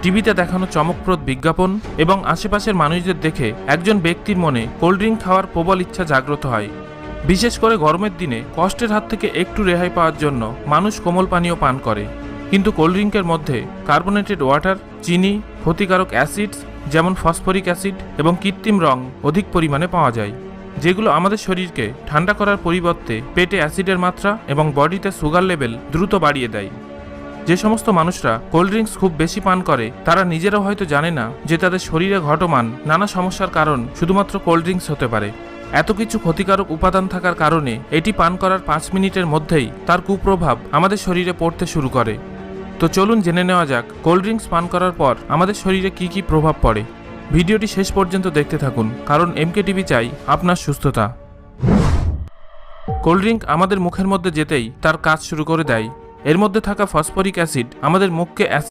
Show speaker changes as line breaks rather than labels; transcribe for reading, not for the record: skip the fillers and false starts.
টিভিতে দেখানো চমকপ্রদ বিজ্ঞাপন এবং আশেপাশের মানুষদের দেখে একজন ব্যক্তির মনে কোল্ড ড্রিঙ্ক খাওয়ার প্রবল ইচ্ছা জাগ্রত হয়। বিশেষ করে গরমের দিনে কষ্টের হাত থেকে একটু রেহাই পাওয়ার জন্য মানুষ কোমল পানীয় পান করে। কিন্তু কোল্ড ড্রিঙ্কের মধ্যে কার্বনেটেড ওয়াটার, চিনি, ক্ষতিকারক অ্যাসিডস যেমন ফসফরিক অ্যাসিড এবং কৃত্রিম রং অধিক পরিমাণে পাওয়া যায়, যেগুলো আমাদের শরীরকে ঠান্ডা করার পরিবর্তে পেটে অ্যাসিডের মাত্রা এবং বডিতে সুগার লেভেল দ্রুত বাড়িয়ে দেয়। যে সমস্ত মানুষরা কোল্ড ড্রিঙ্কস খুব বেশি পান করে তারা নিজেরাও হয়তো জানে না যে তাদের শরীরে ঘটমান নানা সমস্যার কারণ শুধুমাত্র কোল্ড ড্রিঙ্কস হতে পারে। এত কিছু ক্ষতিকারক উপাদান থাকার কারণে এটি পান করার 5 মিনিটের মধ্যেই তার কুপ্রভাব আমাদের শরীরে পড়তে শুরু করে। তো চলুন জেনে নেওয়া যাক কোল্ড ড্রিঙ্কস পান করার পর আমাদের শরীরে কি কি প্রভাব পড়ে। ভিডিওটি শেষ পর্যন্ত দেখতে থাকুন, কারণ এমকে টিভি চাই আপনার সুস্থতা। কোল্ড ড্রিঙ্ক আমাদের মুখের মধ্যে যেতেই তার কাজ শুরু করে দেয়। এর মধ্যে থাকা ফসফরিক অ্যাসিড আমাদের মুখকে